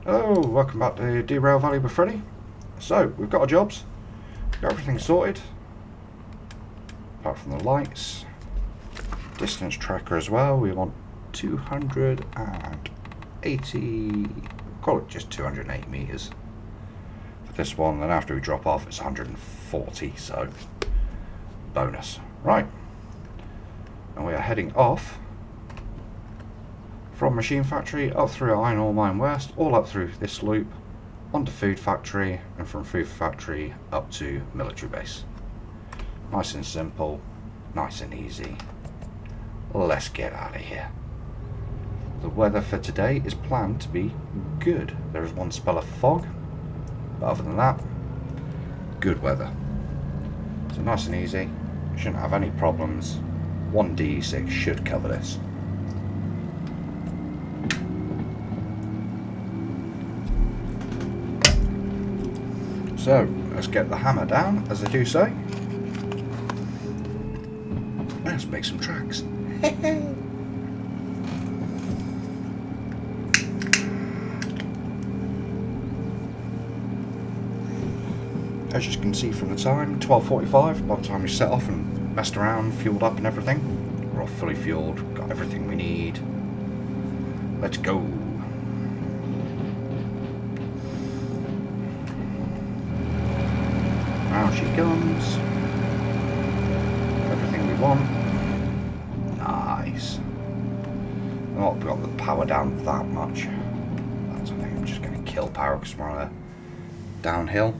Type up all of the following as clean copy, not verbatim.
Hello, welcome back to Derail Valley with Freddy. So, we've got our jobs, got everything sorted, apart from the lights, distance tracker as well. We want 280, call it just 208 metres for this one, then after we drop off it's 140, so bonus. Right, and we are heading off from Machine Factory up through Iron Ore Mine West, all up through this loop, onto Food Factory, and from Food Factory up to Military Base. Nice and simple, nice and easy. Let's get out of here. The weather for today is planned to be good. There is one spell of fog, but other than that, good weather. So nice and easy, shouldn't have any problems. 1D6 should cover this. So, let's get the hammer down, as they do say. Let's make some tracks. As you can see from the time, 12:45, by the time we set off and messed around, fueled up and everything. We're all fully fueled, got everything we need. Let's go. Now she comes. Everything we want. Nice. Not got the power down that much. That's, I think I'm just going to kill power because we're on a downhill.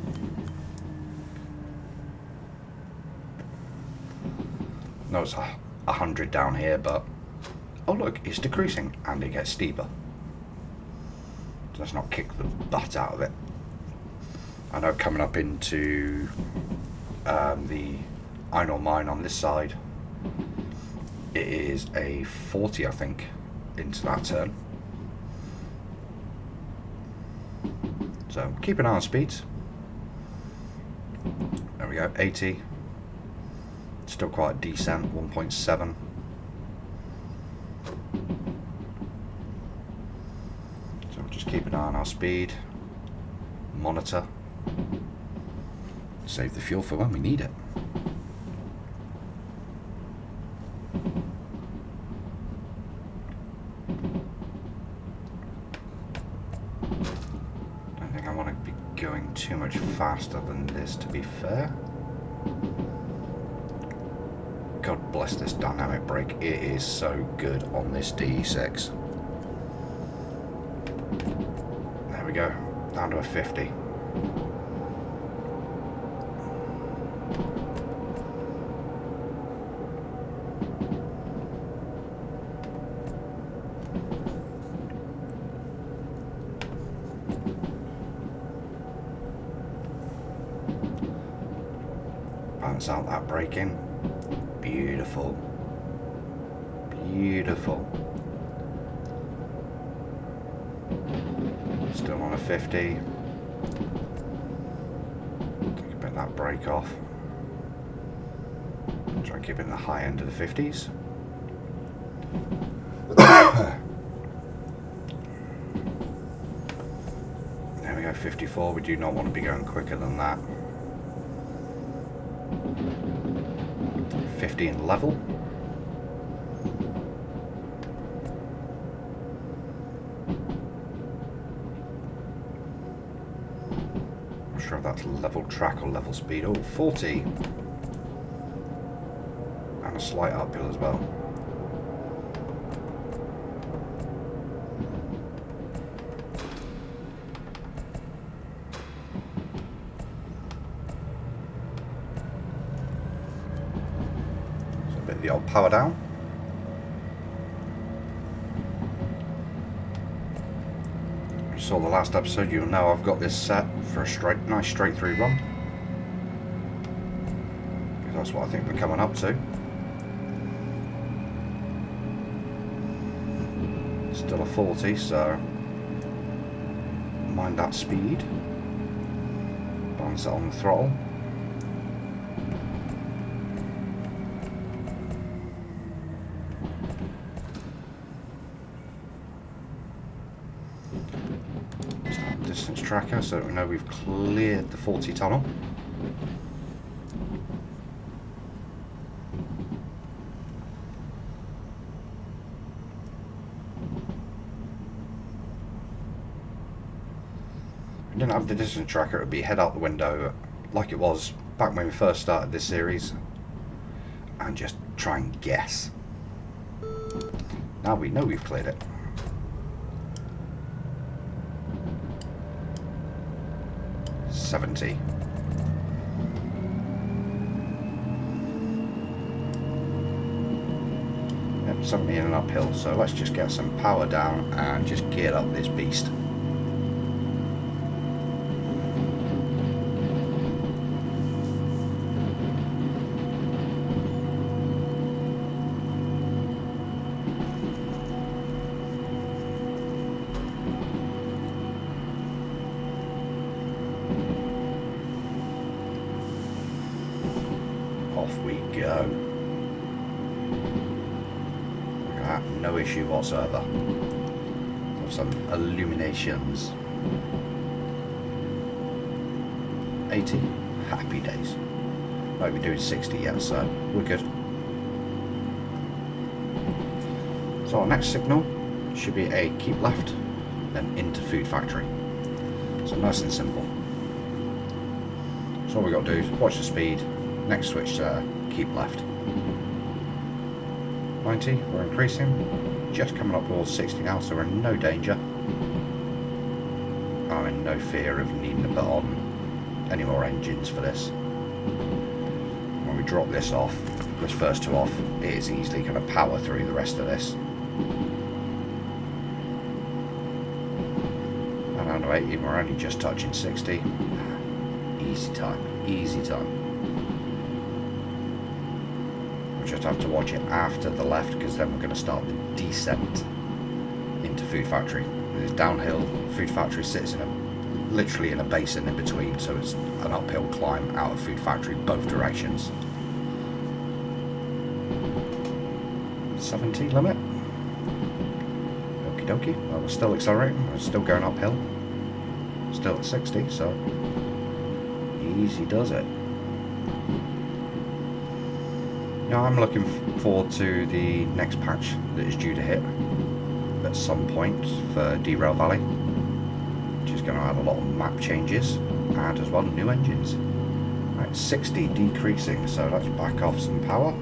No, it's 100 down here, but oh look, it's decreasing and it gets steeper. So let's not kick the butt out of it. I know coming up into the iron ore mine on this side, it is a 40, I think, into that turn. So keep an eye on speeds. There we go, 80. Still quite decent, 1.7. So we'll just keep an eye on our speed, monitor. Save the fuel for when we need it. Don't think I want to be going too much faster than this, to be fair. God bless this dynamic brake, it is so good on this DE6. There we go, down to a 50. Balance out that braking. Beautiful. Beautiful. Still on a 50. Take a bit of that brake off. Try and keep it in the high end of the 50s. There we go, 54. We do not want to be going quicker than that. 50 in level. Not sure if that's level track or level speed. Oh, 40. And a slight uphill as well. The old power down. If you saw the last episode, you'll know I've got this set for a nice straight through run. Because that's what I think we're coming up to. Still a 40, so mind that speed. Balance it on the throttle. distance tracker so that we know we've cleared the 40 tunnel. If we didn't have the distance tracker, it would be head out the window like it was back when we first started this series and just try and guess. Now we know we've cleared it. $70. Yep, 70 in an uphill, so let's just get some power down and just gear up this beast. Off we go. Look at that, no issue whatsoever. Have some illuminations. 80, happy days. Might be doing 60 yet, so we're good. So our next signal should be a keep left, then into food factory. So nice and simple. So all we got to do is watch the speed. Next switch to keep left. 90, we're increasing. Just coming up towards 60 now, so we're in no danger. I'm in no fear of needing to put on any more engines for this. When we drop this off, this first two off, it is easily going to power through the rest of this. And under 80, we're only just touching 60. Easy time, easy time. Just have to watch it after the left, because then we're going to start the descent into food factory. It's downhill. Food factory sits in literally in a basin in between, so it's an uphill climb out of food factory both directions. 70 limit. Okie dokie. Well, we're still accelerating. We're still going uphill. Still at 60, so easy does it. Now I'm looking forward to the next patch that is due to hit at some point for Derail Valley, which is going to have a lot of map changes and as well new engines. Right, 60 decreasing, so let's back off some power.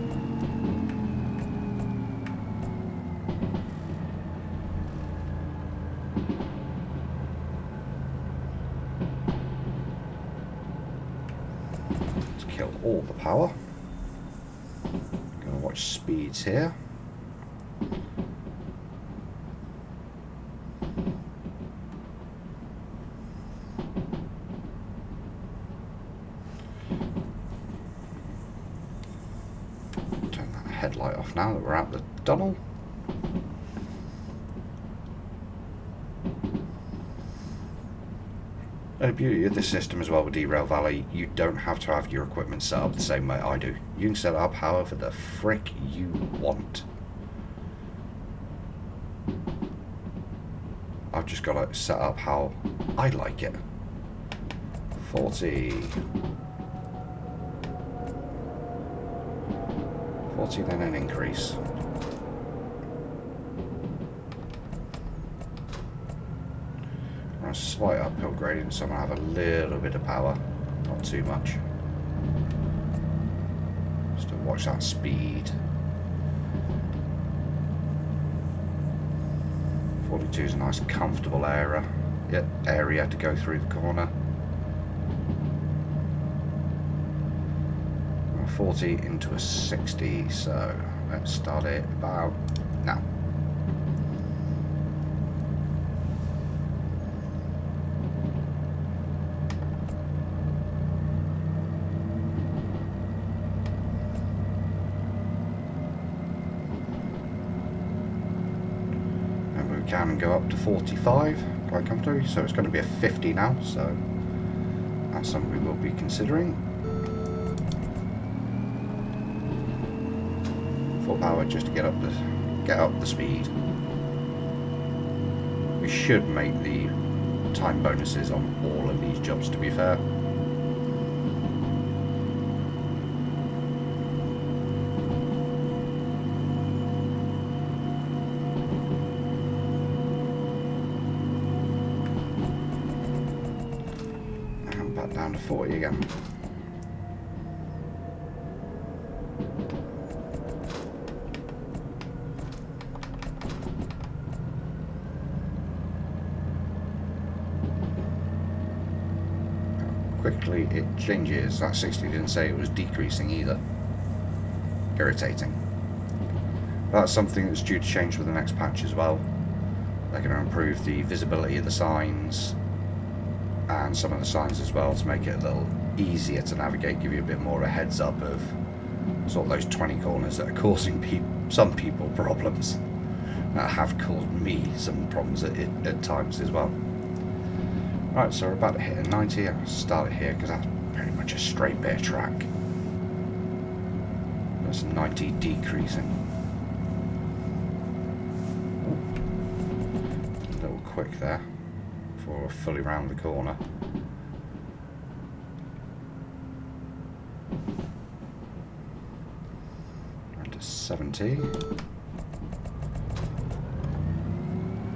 Let's kill all the power. Watch speeds here. Turn that headlight off now that we're out the tunnel. And the beauty of this system as well with Derail Valley, you don't have to have your equipment set up the same way I do. You can set it up however the frick you want. I've just got to set up how I like it. 40. 40, then an increase. A slight uphill gradient, so I'm going to have a little bit of power, not too much. Just to watch that speed. 42 is a nice comfortable area to go through the corner. 40 into a 60, so let's start it about now. Can go up to 45 quite comfortably, so it's going to be a 50 now, so that's something we will be considering. Full power just to get up the speed. We should make the time bonuses on all of these jobs, to be fair. And back down to 40 again. Quickly it changes. That 60 didn't say it was decreasing either. Irritating. That's something that's due to change with the next patch as well. They're going to improve the visibility of the signs and some of the signs as well to make it a little easier to navigate, give you a bit more of a heads up of sort of those 20 corners that are causing some people problems, that have caused me some problems at times as well. Right, so we're about to hit a 90. I'll start it here because that's pretty much a straight bare track. That's 90 decreasing. Ooh. A little quick there before we're fully round the corner. Round to 70.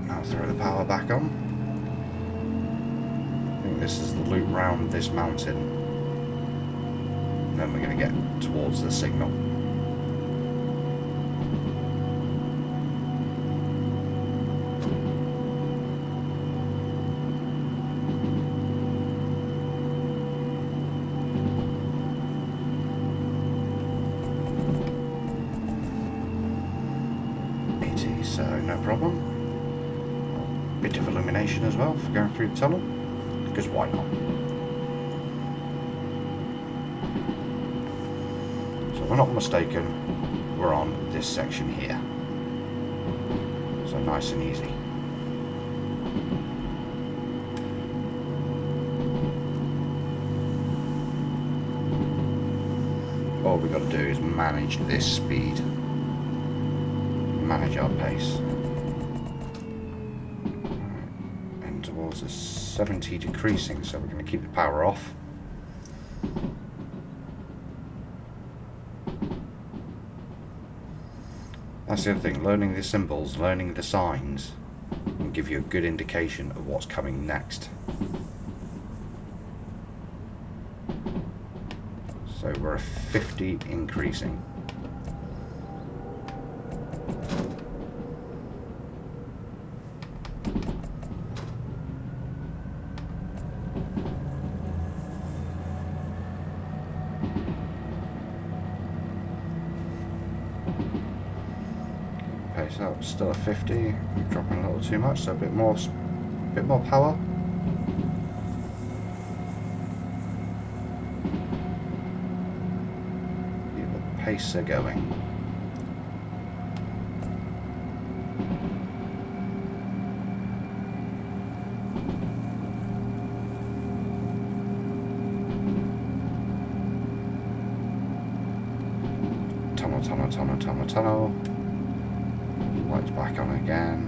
Now throw the power back on. This is the loop round this mountain, and then we're going to get towards the signal. So no problem. A bit of illumination as well for going through the tunnel. Because why not? So if I'm not mistaken, we're on this section here. So nice and easy. All we've got to do is manage this speed. Manage our pace. And towards the 70 decreasing, so we're going to keep the power off. That's the other thing, learning the symbols, learning the signs will give you a good indication of what's coming next. So we're a 50 increasing. So still a 50, dropping a little too much, so a bit more power. Keep the pacer going. Tunnel, tunnel, tunnel, tunnel, tunnel. Lights back on again.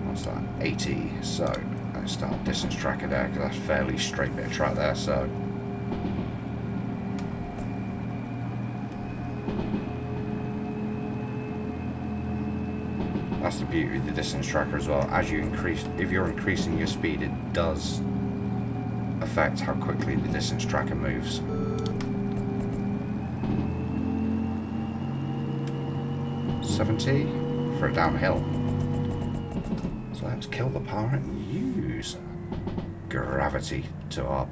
What's that? 80. So let's start distance tracker there because that's fairly straight bit of track there. So that's the beauty of the distance tracker as well. As you increase, if you're increasing your speed, it does affect how quickly the distance tracker moves. For a downhill. So let's kill the power and use gravity to our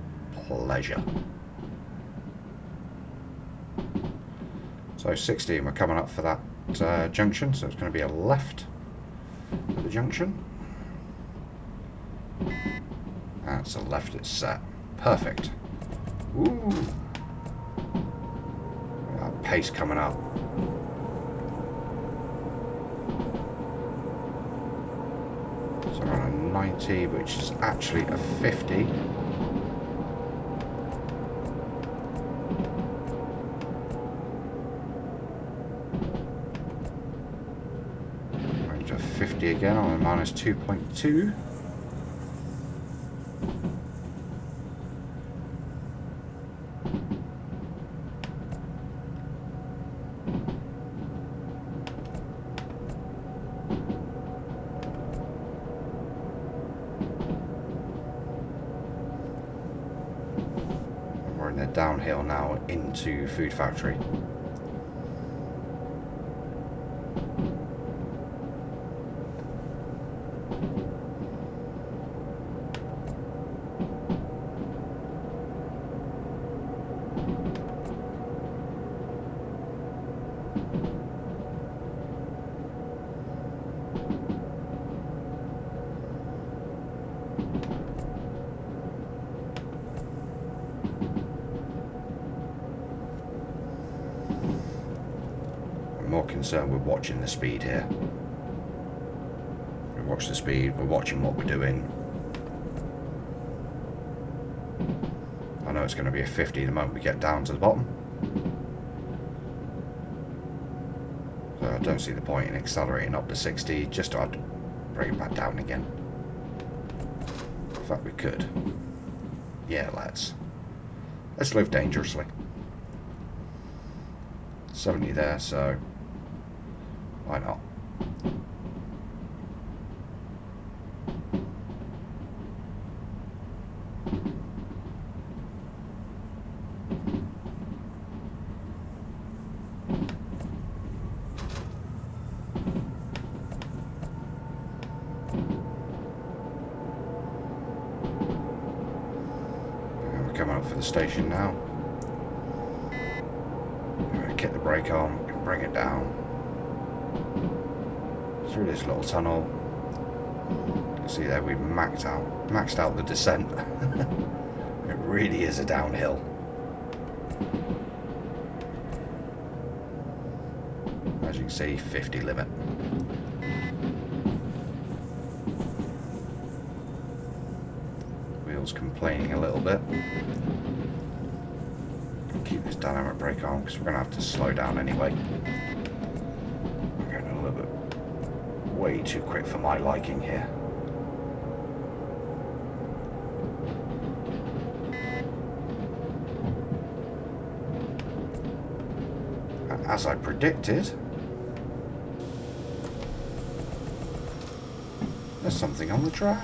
pleasure. So 60, and we're coming up for that junction, so it's going to be a left at the junction. That's a left, it's set. Perfect. Ooh. That pace coming up. So we're on a 90, which is actually a 50. Range of 50 again on a minus 2.2. We're in the downhill now into Food Factory. More concerned with watching the speed here. We watch the speed, we're watching what we're doing. I know it's going to be a 50 the moment we get down to the bottom. So I don't see the point in accelerating up to 60 just to bring it back down again. In fact, we could. Yeah, let's live dangerously. 70 there, so why not? And we're coming up for the station now. Kick the brake on and bring it down through this little tunnel. You can see there we've maxed out the descent. It really is a downhill. As you can see, 50 limit. Wheels complaining a little bit. Keep this dynamic brake on because we're going to have to slow down anyway. I'm going a little bit way too quick for my liking here. And as I predicted, there's something on the track.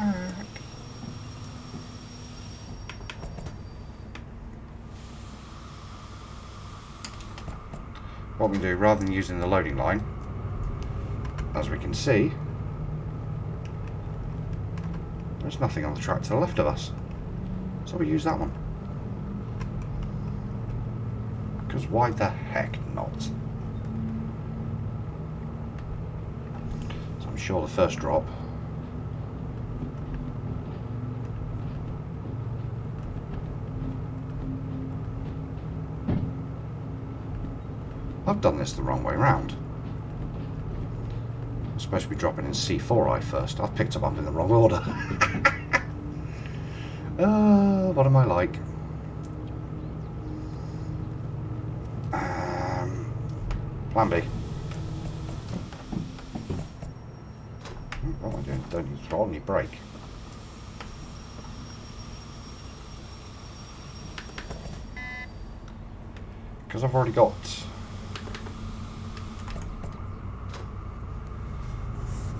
What we do, rather than using the loading line, as we can see, there's nothing on the track to the left of us, so we use that one. Because why the heck not? So I'm sure the first drop I've done this the wrong way round. I'm supposed to be dropping in C4I first. I've picked them up in the wrong order. What am I like? Plan B. What am I doing? Don't you throw on your brake. Because I've already got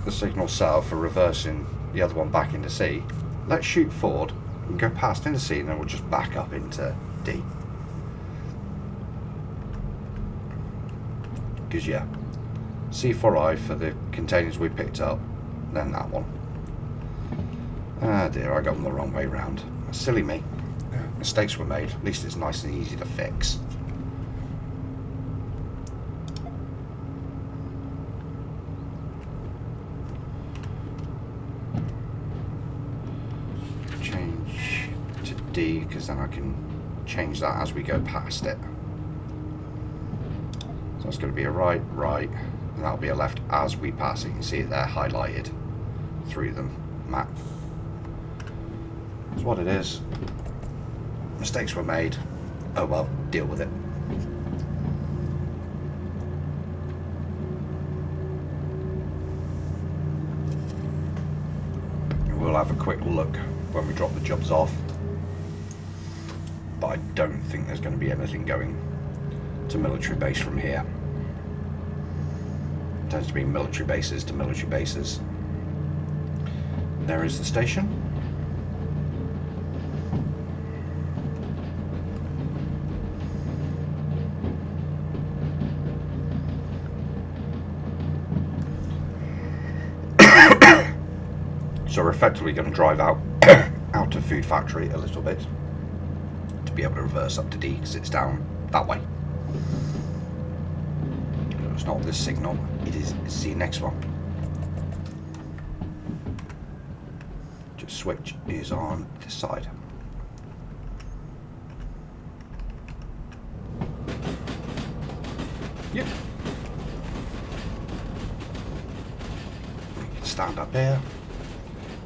the signal set up for reversing the other one back into C. Let's shoot forward and go past into C, and then we'll just back up into D. Because yeah, C4I for the containers we picked up, then that one. Ah dear, I got them the wrong way round. Silly me. Mistakes were made. At least it's nice and easy to fix. D, because then I can change that as we go past it. So it's going to be a right, and that'll be a left as we pass it. You can see it there highlighted through the map. That's what it is. Mistakes were made. Oh well, deal with it. We'll have a quick look when we drop the jobs off, but I don't think there's going to be anything going to military base from here. It tends to be military bases to military bases. There is the station. So we're effectively going to drive out of Food Factory a little bit to be able to reverse up to D, because it's down that way. No, it's not this signal, it is the next one. Just switch is on this side. Yep. You can stand up here.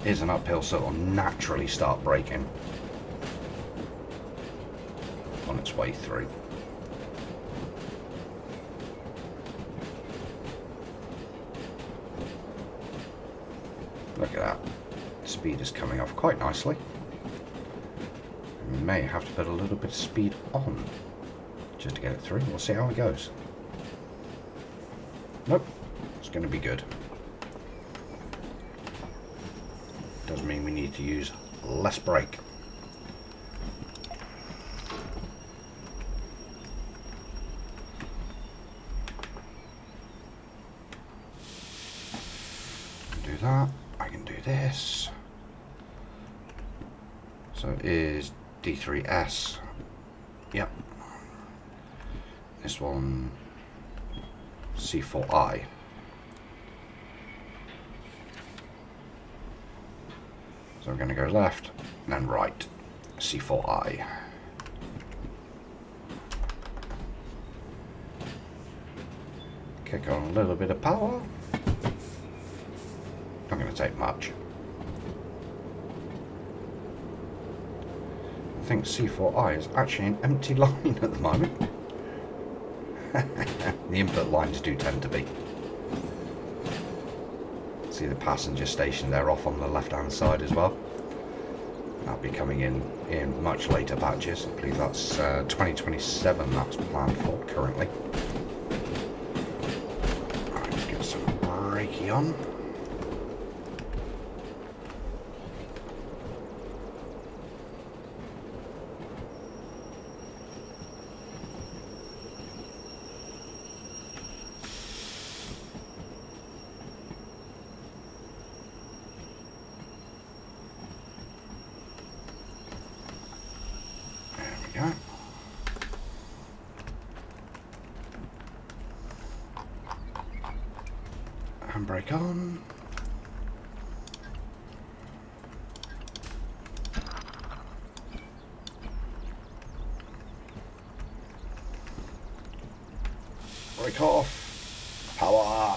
Here's an uphill, so it'll naturally start braking on its way through. Look at that. Speed is coming off quite nicely. We may have to put a little bit of speed on just to get it through. We'll see how it goes. Nope, it's going to be good. Does mean we need to use less brake. Do that. I can do this. So it is D3S. Yep. This one C4I. So we're going to go left and then right. C4I. Kick on a little bit of power. Not going to take much. I think C4I is actually an empty line at the moment. The input lines do tend to be. See the passenger station there off on the left hand side as well. That'll be coming in much later batches. I believe that's 2027 that's planned for currently. Right, let's get some brakey on. Handbrake on. Brake off. Power.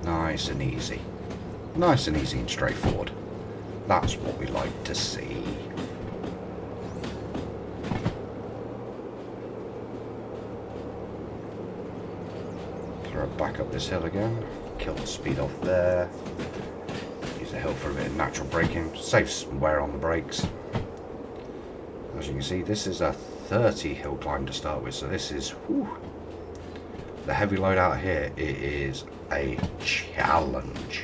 Nice and easy. Nice and easy and straightforward. That's what we like to see. Throw it back up this hill again. Kill the speed off there. Use the hill for a bit of natural braking. Save some wear on the brakes. As you can see, this is a 30 hill climb to start with, so this is whew, the heavy load out here. It is a challenge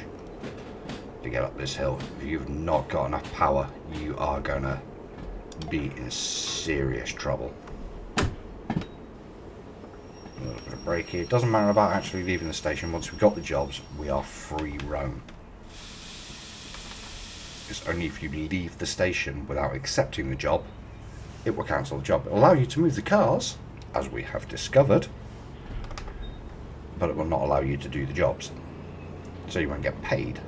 to get up this hill. If you've not got enough power, you are gonna be in serious trouble. A little bit of brake here. It doesn't matter about actually leaving the station. Once we've got the jobs, we are free roam. It's only if you leave the station without accepting the job, it will cancel the job. It will allow you to move the cars, as we have discovered, but it will not allow you to do the jobs. So you won't get paid.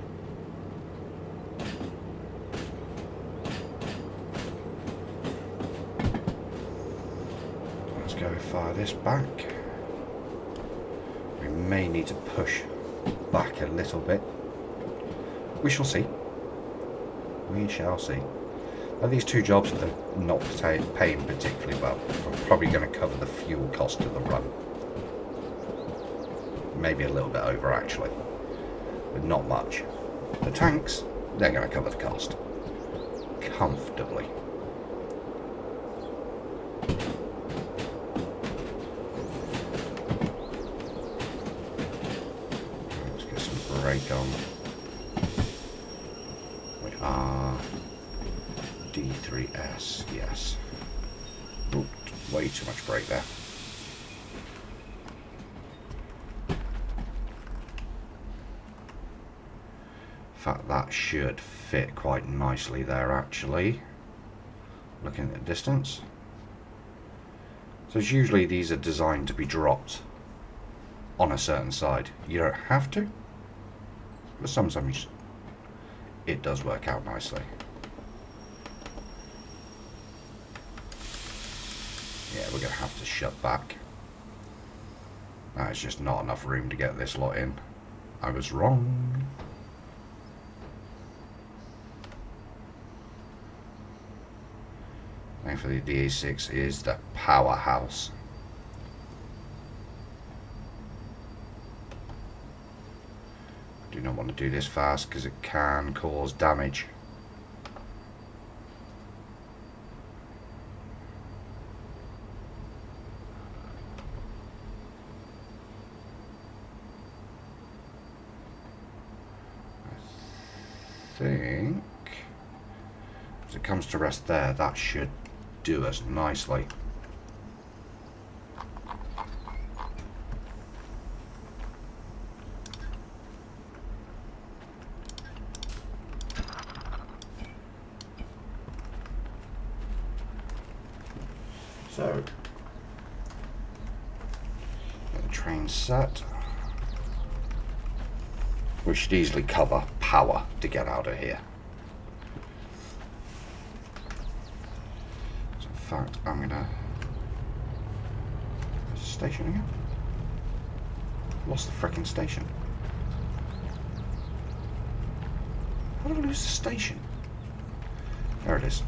Let's go fire this back. We may need to push back a little bit. We shall see. We shall see. These two jobs are not paying particularly well. I'm probably going to cover the fuel cost of the run. Maybe a little bit over actually, but not much. The tanks, they're going to cover the cost comfortably. Let's get some brake on. We are D3S, yes. Ooh, way too much brake there. In fact, that should fit quite nicely there actually, looking at the distance. So usually these are designed to be dropped on a certain side. You don't have to, but sometimes it does work out nicely. Yeah, we're going to have to shut back. There's just not enough room to get this lot in. I was wrong. Thankfully the DA6 is the powerhouse. I do not want to do this fast because it can cause damage. I think as it comes to rest there, that should do us nicely. So, get the train set. We should easily cover power to get out of here. So in fact, I'm gonna station again. Lost the frickin' station. How did I lose the station? There it is.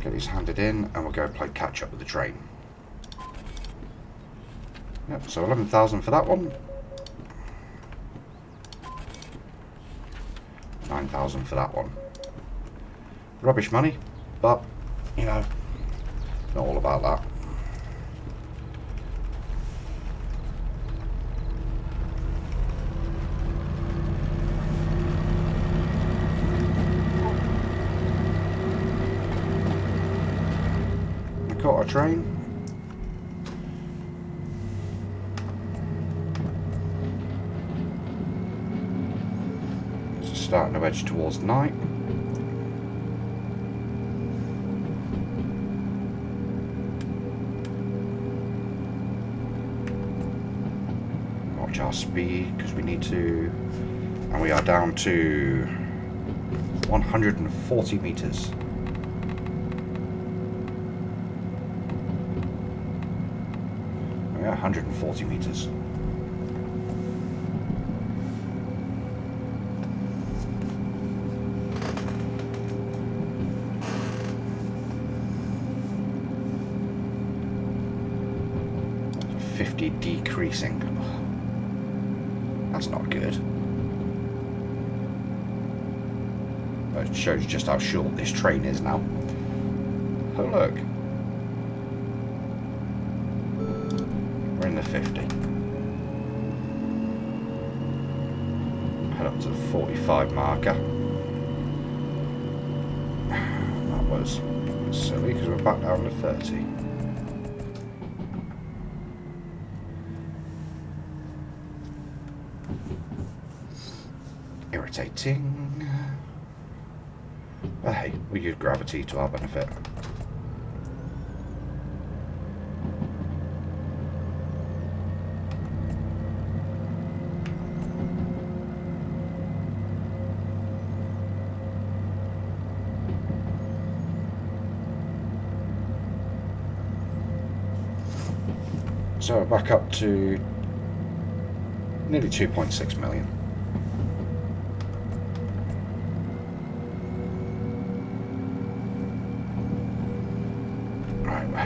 Get these handed in and we'll go play catch up with the train. Yep, so 11,000 for that one. 9,000 for that one. Rubbish money, but, you know, not all about that. I caught our train. Starting to edge towards night. Watch our speed because we need to, and we are down to 140 meters. We are 140 meters. Decreasing. That's not good. But it shows just how short this train is now. Oh look. We're in the 50. Head up to the 45 marker. That was silly because we're back down to 30. Irritating. But hey, we use gravity to our benefit. So we're back up to nearly 2.6 million.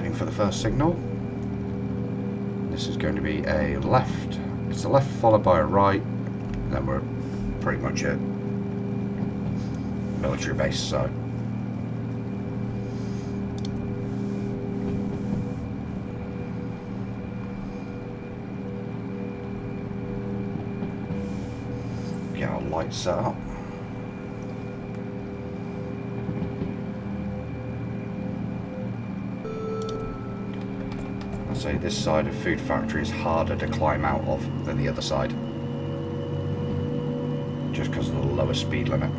heading for the first signal. This is going to be a left. It's a left followed by a right, and then we're pretty much at military base, so. Get our lights set up. I'd say this side of Food Factory is harder to climb out of than the other side, just because of the lower speed limit.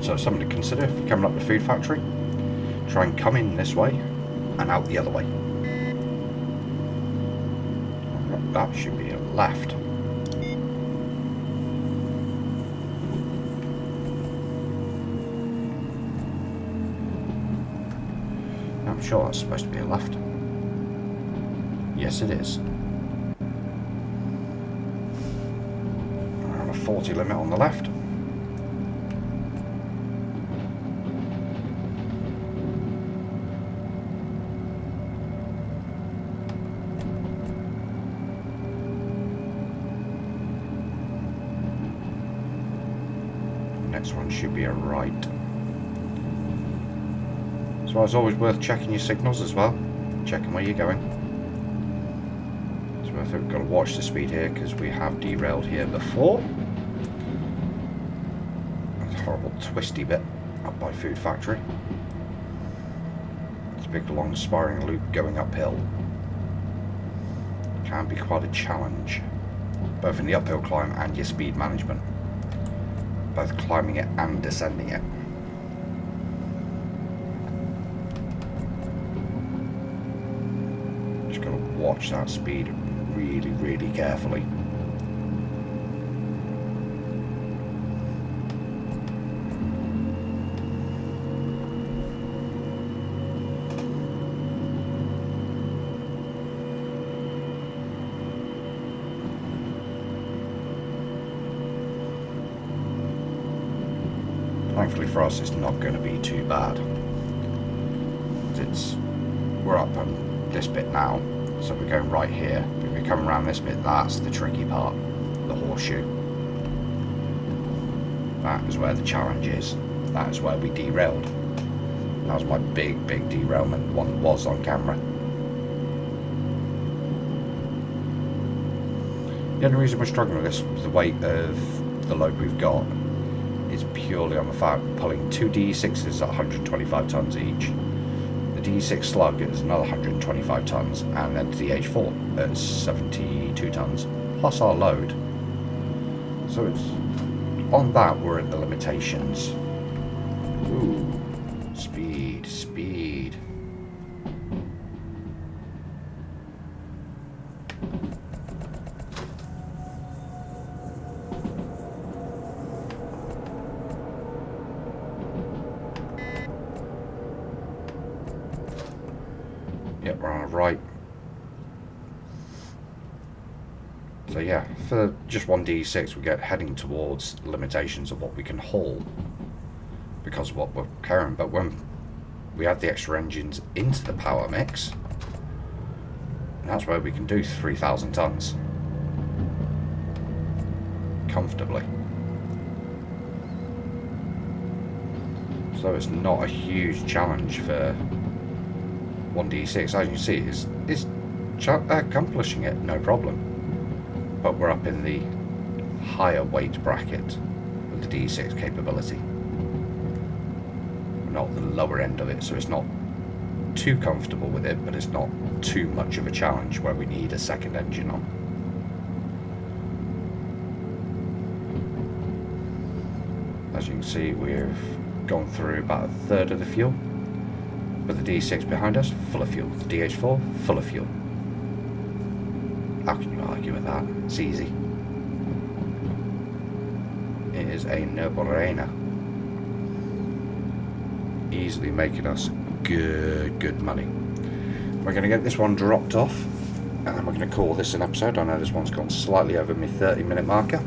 So something to consider if you're coming up the Food Factory, try and come in this way and out the other way. That should be a left. I'm sure that's supposed to be a left. Yes, it is. Around a 40 limit on the left. Next one should be a right. So it's always worth checking your signals as well, checking where you're going. So I think we've got to watch the speed here because we have derailed here before. That's a horrible twisty bit up by Food Factory. It's a big long spiralling loop going uphill. Can be quite a challenge, both in the uphill climb and your speed management. Both climbing it and descending it. Just got to watch that speed really, really carefully. Thankfully for us, it's not going to be too bad. We're up on this bit now, so we're going right here. If we come around this bit, that's the tricky part, the horseshoe. That is where the challenge is. That is where we derailed. That was my big derailment, the one that was on camera. The only reason we're struggling with this, the weight of the load we've got, is purely on the fact pulling two DE6s at 125 tons each. The DE6 slug is another 125 tons, and then the DH4 at 72 tons, plus our load. So it's on that we're at the limitations. Ooh, speed. Yep, we're on our right. So yeah, for just one DE6 we get heading towards limitations of what we can haul because of what we're carrying. But when we add the extra engines into the power mix, that's where we can do 3,000 tons comfortably. So it's not a huge challenge for 1D6, as you see, is accomplishing it, no problem. But we're up in the higher weight bracket with the D6 capability. Not the lower end of it, so it's not too comfortable with it, but it's not too much of a challenge where we need a second engine on. As you can see, we've gone through about a third of the fuel. But the D6 behind us, full of fuel. The DH4, full of fuel. How can you argue with that? It's easy. It is a no-brainer. Easily making us good money. We're going to get this one dropped off And then we're going to call this an episode. I know this one's gone slightly over my 30-minute marker.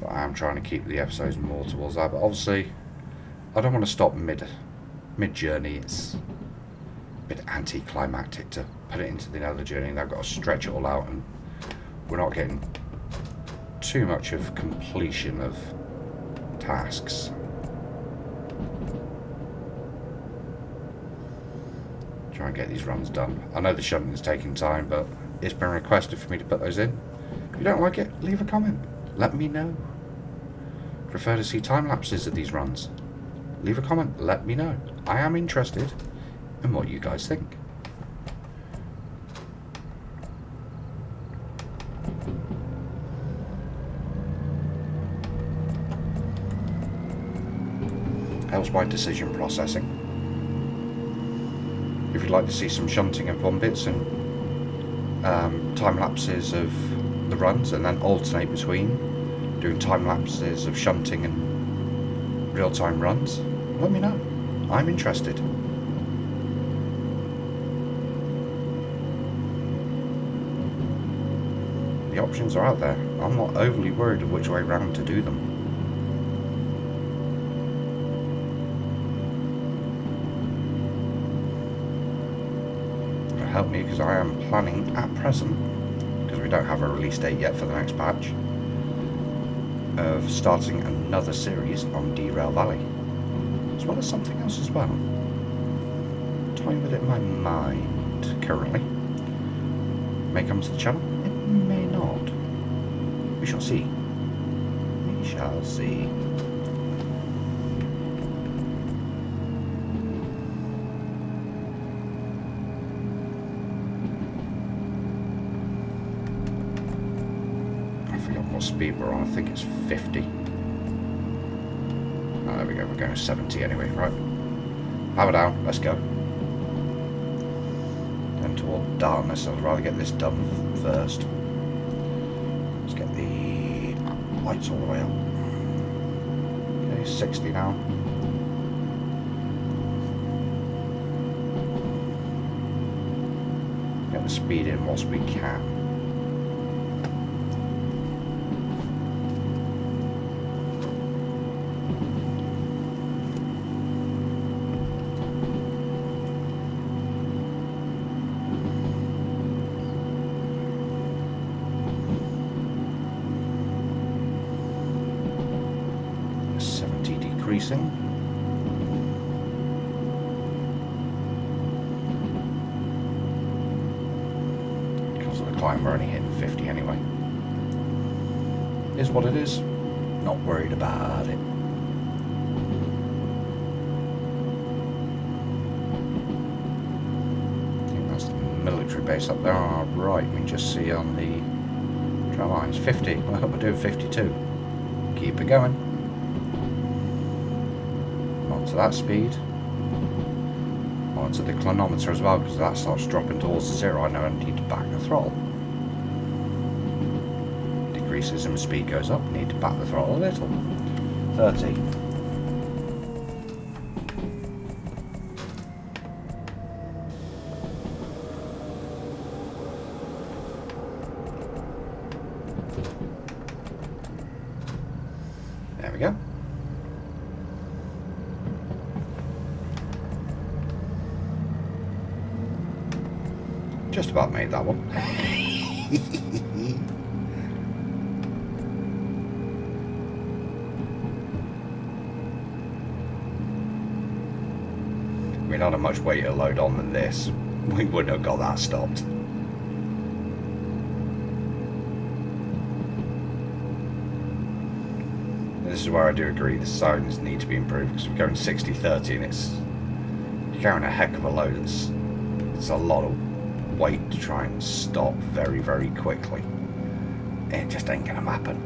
But I am trying to keep the episodes more towards that. But obviously, I don't want to stop mid-journey. It's a bit anticlimactic to put it into the other journey, and I've got to stretch it all out, and we're not getting too much of completion of tasks. Try and get these runs done. I know the shunting is taking time, but it's been requested for me to put those in. If you don't like it, leave a comment. Let me know. Prefer to see time lapses of these runs? Leave a comment. Let me know. I am interested in what you guys think. Helps by decision processing. If you'd like to see some shunting of one bits and time lapses of the runs, and then alternate between doing time lapses of shunting and real-time runs, let me know. I'm interested. The options are out there. I'm not overly worried of which way round to do them. Help me, because I am planning at present, because we don't have a release date yet for the next patch, of starting another series on Derail Valley, as well as something else as well. Toying with it in my mind currently. May come to the channel, it may not. We shall see. We shall see. What speed we're on. I think it's 50. Oh, there we go, we're going 70 anyway, right. Power down, let's go. Then toward darkness, I'd rather get this done first. Let's get the lights all the way up. Okay, 60 now. Get the speed in whilst we can. Decreasing. Because of the climb, we're only hitting 50 anyway. Is what it is. Not worried about it. I think that's the military base up there on our right. We can just see on the trail lines 50. Well, we're doing 52. Keep it going. To that speed, onto the clinometer as well, because that starts dropping towards the zero. I know I need to back the throttle. Decreases and the speed goes up, need to back the throttle a little. 30. There we go. Just about made that one. We'd had a much weightier load on than this. We wouldn't have got that stopped. This is where I do agree the signs need to be improved, because we're going 60-30 and you're carrying a heck of a load. It's a lot of weight to try and stop very, very quickly. It just ain't gonna happen.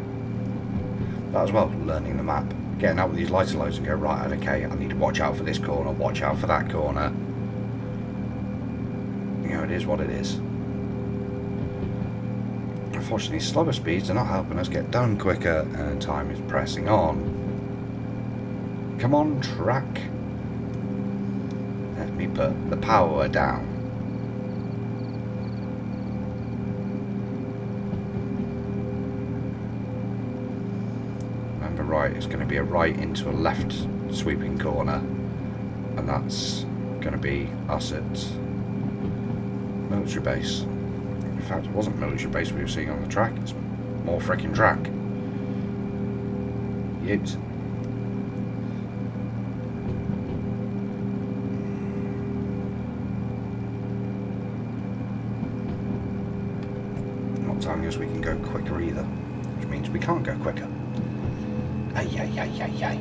That as well, learning the map, getting out with these lighter loads and go, right, okay, I need to watch out for this corner, watch out for that corner. You know, it is what it is. Unfortunately, slower speeds are not helping us get done quicker, and time is pressing on. Come on, track. Let me put the power down. Remember, right, it's going to be a right into a left sweeping corner, and that's going to be us at military base. In fact, it wasn't military base we were seeing on the track, it's more freaking track. Utes. Not telling us we can go quicker either, which means we can't go quicker. Ay, ay, ay, ay, ay.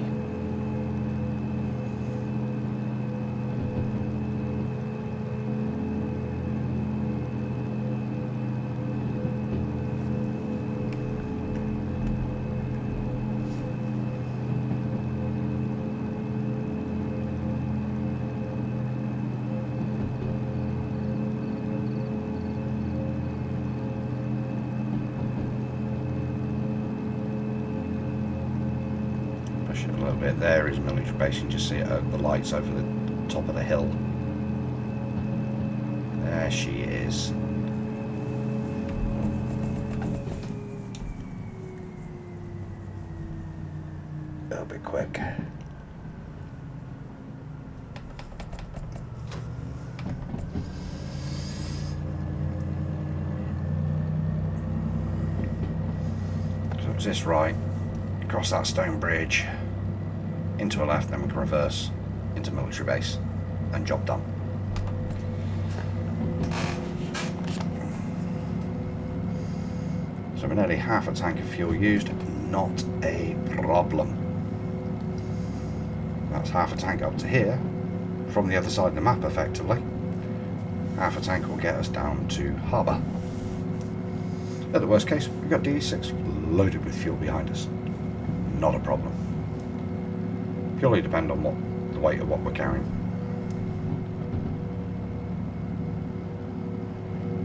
A little bit there is military base. You can just see it over the lights over the top of the hill. There she is. A little bit quick. So it's this right, across that stone bridge, into a left, then we can reverse into military base, and job done. So we're nearly half a tank of fuel used, not a problem. That's half a tank up to here, from the other side of the map effectively. Half a tank will get us down to harbour. At the worst case, we've got D6 loaded with fuel behind us. Not a problem. Purely depend on the weight of what we're carrying.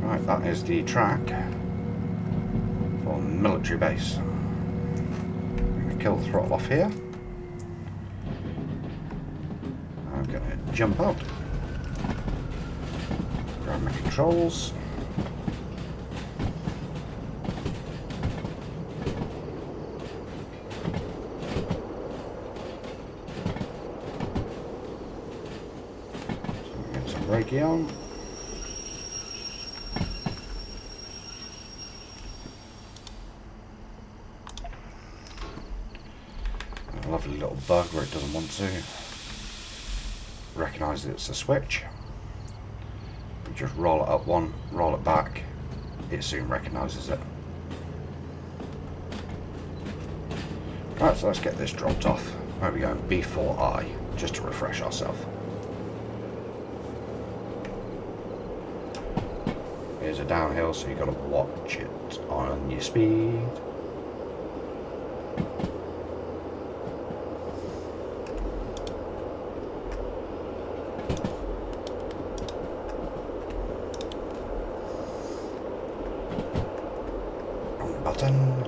Right, that is the track for military base. I'm going to kill the throttle off here. I'm going to jump out. Grab my controls. Brakey on. A lovely little bug where it doesn't want to recognise that it's a switch. You just roll it up one, roll it back, it soon recognises it. Right, so let's get this dropped off. Where are we going? B4I, just to refresh ourselves. Here's a downhill, so you've got to watch it on your speed. Wrong button.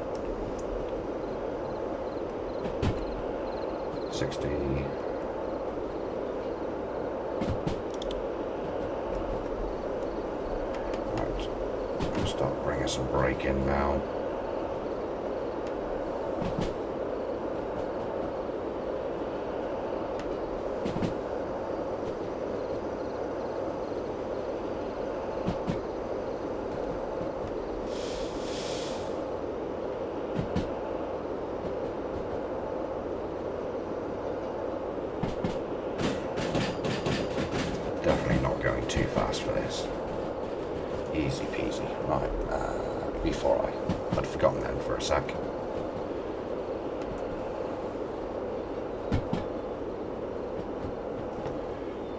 60. Start bringing some brake in now. Definitely not going too fast for this. Easy peasy. Right, before I'd forgotten then for a sec.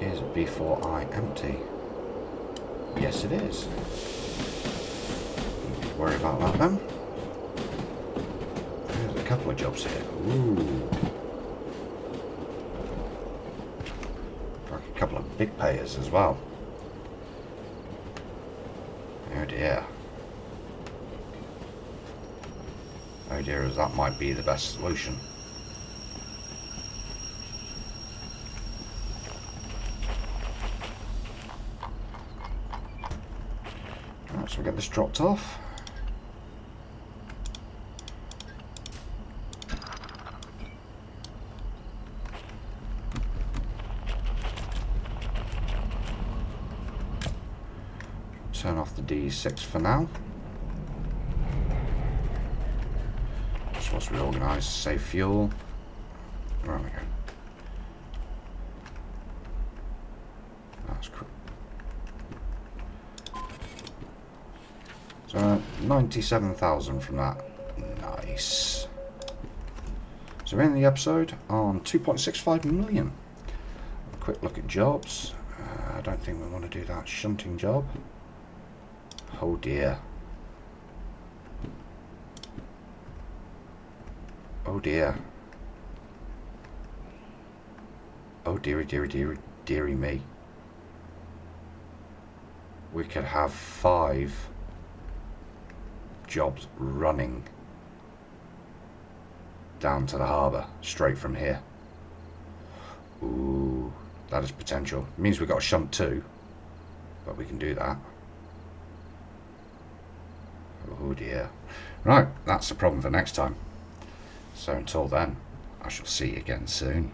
Is B4I empty? Yes it is. Don't need to worry about that then. There's a couple of jobs here. Ooh. Like a couple of big payers as well. Oh dear. Oh dear, as that might be the best solution. So we get this dropped off. Turn off the D6 for now. Just whilst we organise, save fuel. There we go. That's cool. So 97,000 from that. Nice. So we're in the episode on 2.65 million. A quick look at jobs. I don't think we want to do that shunting job. Oh dear. Oh dear. Oh dearie, dearie, dearie, dearie me. We could have 5 jobs running down to the harbour straight from here. Ooh, that is potential. It means we've got to shunt 2, but we can do that. Oh dear. Right, that's the problem for next time. So until then, I shall see you again soon.